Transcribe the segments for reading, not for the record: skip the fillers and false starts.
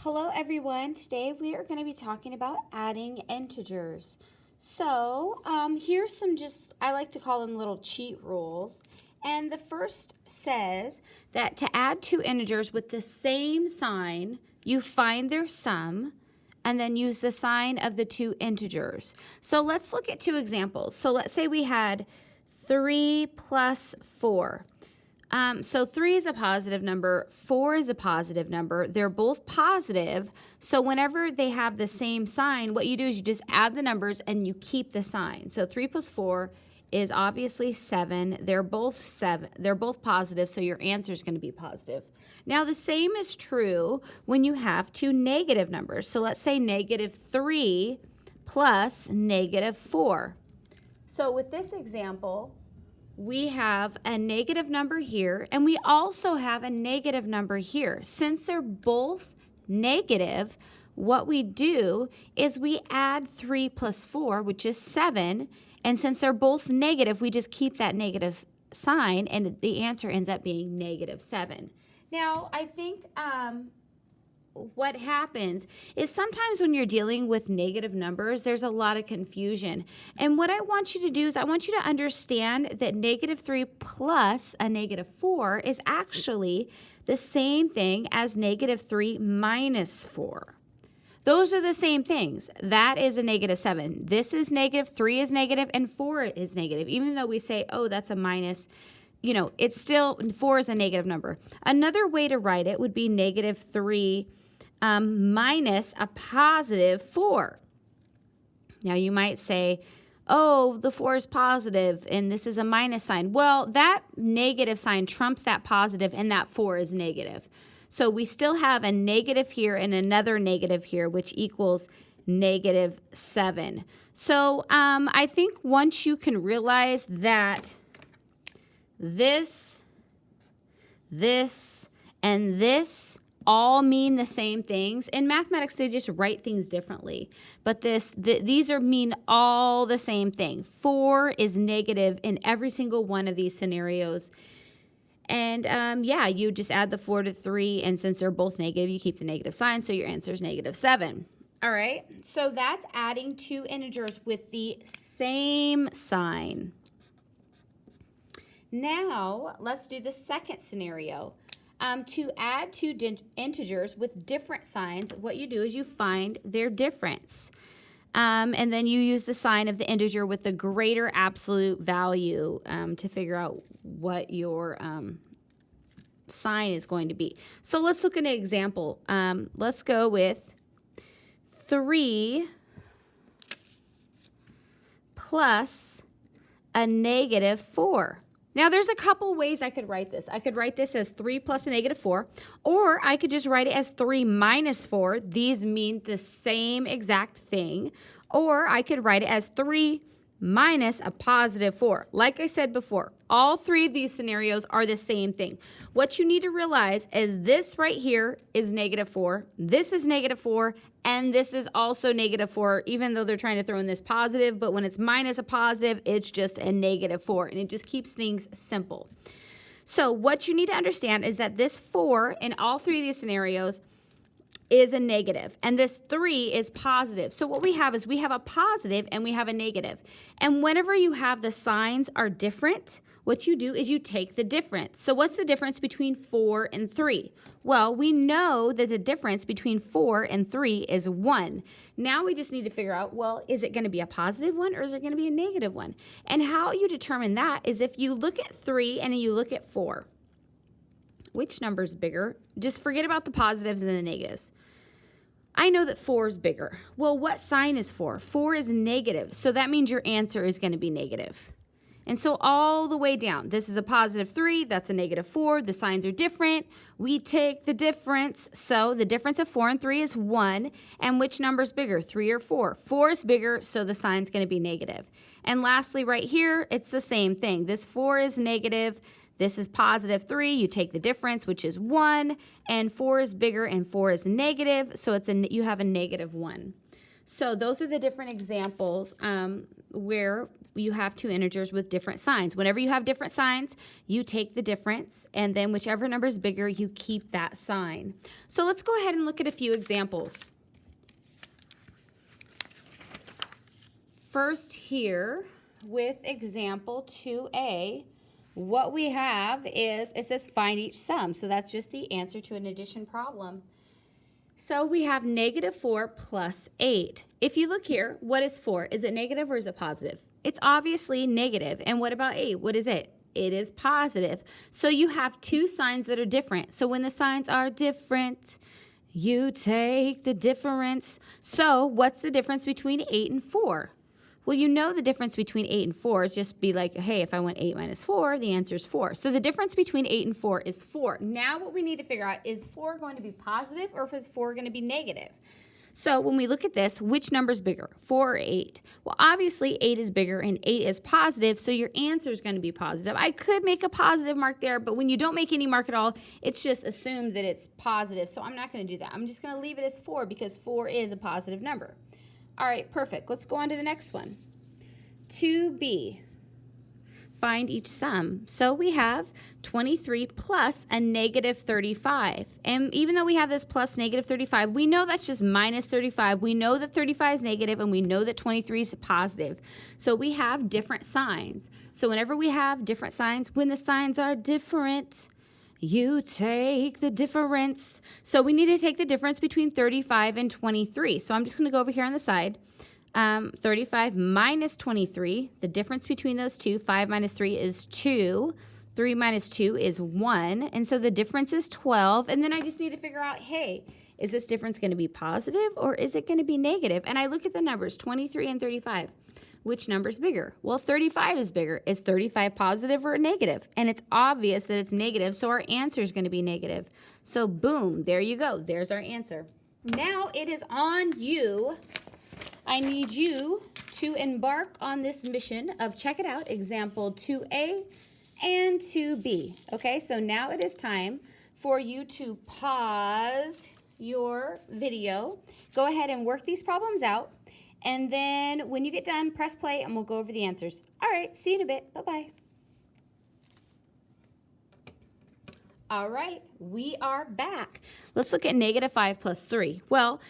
Hello everyone, today we are going to be talking about adding integers. So here's some I like to call them little cheat rules. And the first says that to add two integers with the same sign, you find their sum and then use the sign of the two integers. So let's look at two examples. So let's say we had 3 plus 4. So 3 is a positive number, 4 is a positive number. They're both positive. So whenever they have the same sign, what you do is you just add the numbers and you keep the sign. So 3 plus 4 is obviously 7. They're both positive, so your answer is going to be positive. Now the same is true when you have two negative numbers. So let's say -3 plus -4. So with this example, we have a negative number here, and we also have a negative number here. Since they're both negative, what we do is we add 3 plus 4, which is 7, and since they're both negative, we just keep that negative sign, and the answer ends up being -7. Now, I think what happens is sometimes when you're dealing with negative numbers, there's a lot of confusion. And what I want you to do is I want you to understand that -3 plus a -4 is actually the same thing as -3 minus 4. Those are the same things. That is a -7. This is negative, 3 is negative, and 4 is negative. Even though we say, oh, that's a minus, it's still, 4 is a negative number. Another way to write it would be -3 minus a positive 4. Now you might say, oh, the 4 is positive and this is a minus sign. Well, that negative sign trumps that positive and that 4 is negative. So we still have a negative here and another negative here, which equals -7. So I think once you can realize that this, and this all mean the same things. In mathematics, they just write things differently. But these mean all the same thing. 4 is negative in every single one of these scenarios. And yeah, you just add the 4 to 3, and since they're both negative, you keep the negative sign, so your answer is -7. All right, so that's adding two integers with the same sign. Now, let's do the second scenario. To add two integers with different signs, what you do is you find their difference. And then you use the sign of the integer with the greater absolute value to figure out what your sign is going to be. So let's look at an example. Let's go with 3 plus a -4. Now, there's a couple ways I could write this. I could write this as 3 plus a -4, or I could just write it as 3 minus 4. These mean the same exact thing. Or I could write it as 3 minus a +4. Like I said before, all three of these scenarios are the same thing. What you need to realize is this right here is -4, this is -4, and this is also -4, even though they're trying to throw in this positive, but when it's minus a positive, it's just a -4, and it just keeps things simple. So what you need to understand is that this 4 in all three of these scenarios is a negative, and this 3 is positive. So what we have is we have a positive and we have a negative. And whenever you have the signs are different, what you do is you take the difference. So what's the difference between 4 and 3? Well, we know that the difference between 4 and 3 is 1. Now we just need to figure out, well, is it going to be a positive one or is it going to be a negative one? And how you determine that is if you look at 3 and you look at 4. Which number is bigger? Just forget about the positives and the negatives. I know that 4 is bigger. Well, what sign is 4? 4 is negative, so that means your answer is going to be negative. And so all the way down, this is a +3, that's a -4, the signs are different. We take the difference, so the difference of 4 and 3 is 1, and which number is bigger, 3 or 4? 4 is bigger, so the sign's going to be negative. And lastly, right here, it's the same thing. This 4 is negative, this is +3, you take the difference, which is 1, and 4 is bigger and 4 is negative, so you have a -1. So those are the different examples where you have two integers with different signs. Whenever you have different signs, you take the difference, and then whichever number is bigger, you keep that sign. So let's go ahead and look at a few examples. First here, with example 2a, what we have is, it says find each sum. So that's just the answer to an addition problem. So we have -4 plus 8. If you look here, what is 4? Is it negative or is it positive? It's obviously negative. And what about 8? What is it? It is positive. So you have two signs that are different. So when the signs are different, you take the difference. So what's the difference between 8 and 4? Well, you know the difference between 8 and 4 is just be like, hey, if I want 8 minus 4, the answer is 4. So the difference between 8 and 4 is 4. Now what we need to figure out, is 4 going to be positive or is 4 going to be negative? So when we look at this, which number is bigger, 4 or 8? Well, obviously 8 is bigger and 8 is positive, so your answer is going to be positive. I could make a positive mark there, but when you don't make any mark at all, it's just assumed that it's positive. So I'm not going to do that. I'm just going to leave it as 4 because 4 is a positive number. All right, perfect. Let's go on to the next one. 2b, find each sum. So we have 23 plus a -35. And even though we have this plus -35, we know that's just minus 35. We know that 35 is negative and we know that 23 is positive. So we have different signs. So whenever we have different signs, when the signs are different, you take the difference. So we need to take the difference between 35 and 23. So I'm just going to go over here on the side. 35 minus 23, the difference between those two, 5 minus 3 is 2. 3 minus 2 is 1. And so the difference is 12. And then I just need to figure out, hey, is this difference going to be positive or is it going to be negative? And I look at the numbers, 23 and 35. Which number is bigger? Well, 35 is bigger. Is 35 positive or negative? And it's obvious that it's negative, so our answer is going to be negative. So boom, there you go. There's our answer. Now it is on you. I need you to embark on this mission of, check it out, example 2a and 2b. Okay, so now it is time for you to pause your video. Go ahead and work these problems out. And then when you get done, press play and we'll go over the answers. All right, see you in a bit. Bye-bye. All right, we are back. Let's look at -5 plus 3. Well,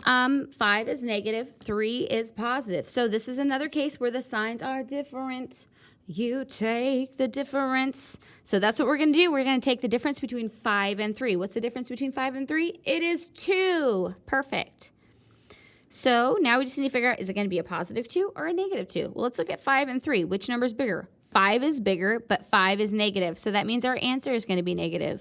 5 is negative, 3 is positive. So this is another case where the signs are different. You take the difference. So that's what we're going to do. We're going to take the difference between 5 and 3. What's the difference between 5 and 3? It is 2. Perfect. So now we just need to figure out, is it going to be a positive 2 or a negative 2? Well, let's look at 5 and 3. Which number is bigger? 5 is bigger, but 5 is negative. So that means our answer is going to be negative.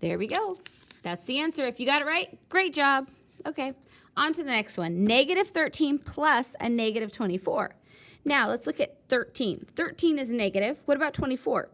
There we go. That's the answer. If you got it right, great job. Okay, on to the next one. -13 plus a -24. Now, let's look at 13. 13 is negative. What about 24?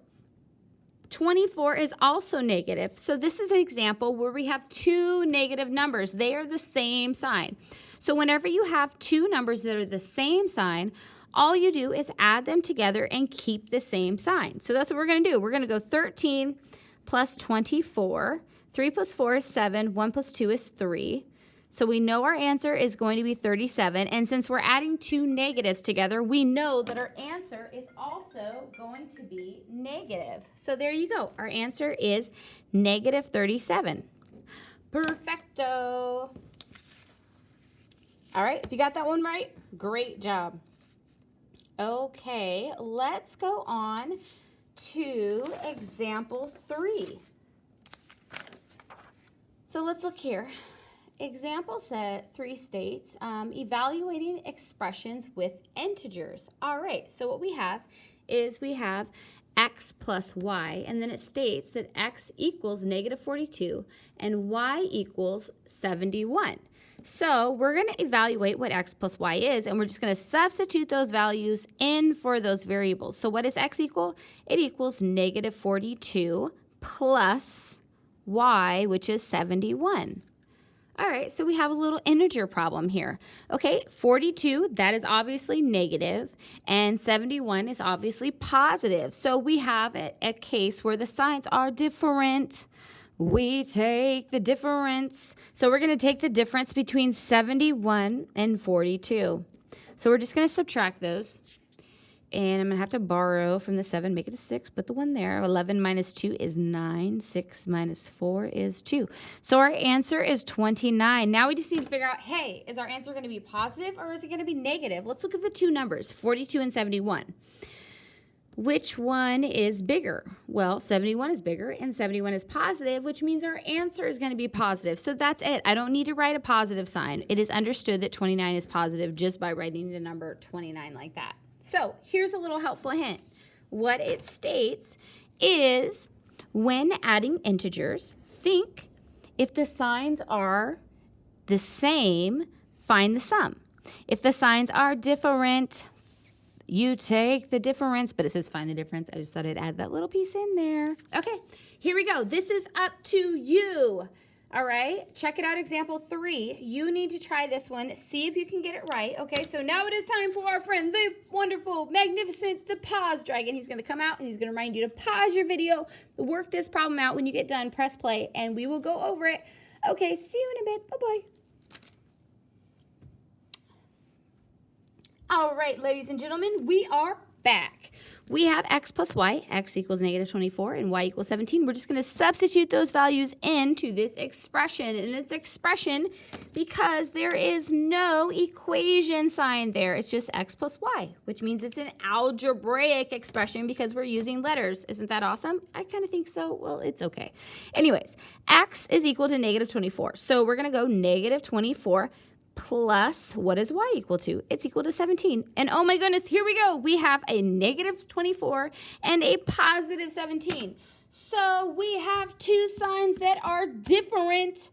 24 is also negative. So this is an example where we have two negative numbers. They are the same sign. So whenever you have two numbers that are the same sign, all you do is add them together and keep the same sign. So that's what we're going to do. We're going to go 13 plus 24. 3 plus 4 is 7. 1 plus 2 is 3. So we know our answer is going to be 37. And since we're adding two negatives together, we know that our answer is also going to be negative. So there you go. Our answer is -37. Perfecto. All right, if you got that one right, great job. Okay, let's go on to example 3. So let's look here. Example 3 states, evaluating expressions with integers. All right, so what we have is we have x plus y, and then it states that x equals -42 and y equals 71. So we're going to evaluate what x plus y is, and we're just going to substitute those values in for those variables. So what does x equal? It equals -42 plus y, which is 71. All right, so we have a little integer problem here. Okay, 42, that is obviously negative, and 71 is obviously positive. So we have a case where the signs are different. we take the difference. So we're going to take the difference between 71 and 42. So we're just going to subtract those. And I'm going to have to borrow from the 7, make it a 6, put the 1 there. 11 minus 2 is 9. 6 minus 4 is 2. So our answer is 29. Now we just need to figure out, hey, is our answer going to be positive or is it going to be negative? Let's look at the two numbers, 42 and 71. Which one is bigger? Well, 71 is bigger and 71 is positive, which means our answer is going to be positive. So that's it. I don't need to write a positive sign. It is understood that 29 is positive just by writing the number 29 like that. So here's a little helpful hint. What it states is when adding integers, think if the signs are the same, find the sum. If the signs are different, you take the difference, but it says find the difference. I just thought I'd add that little piece in there. Okay, here we go. This is up to you. All right, check it out, example 3. You need to try this one. See if you can get it right. Okay, so now it is time for our friend, the wonderful, magnificent, the pause dragon. He's going to come out and he's going to remind you to pause your video, work this problem out. When you get done, press play, and we will go over it. Okay, see you in a bit. Bye-bye. All right, ladies and gentlemen, we are back. We have x plus y, x equals negative 24, and y equals 17. We're just going to substitute those values into this expression. And it's expression because there is no equation sign there. It's just x plus y, which means it's an algebraic expression because we're using letters. Isn't that awesome? I kind of think so. Well, it's okay. Anyways, x is equal to negative 24. So we're going to go negative 24 plus, what is y equal to? It's equal to 17. And oh my goodness, here we go. We have a negative 24 and a positive 17. So we have two signs that are different.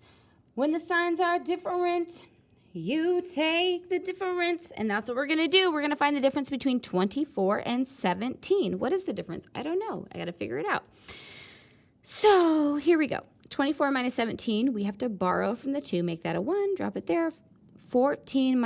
When the signs are different, you take the difference. And that's what we're going to do. We're going to find the difference between 24 and 17. What is the difference? I don't know. I got to figure it out. So here we go. 24 minus 17, we have to borrow from the 2, make that a 1, drop it there. 14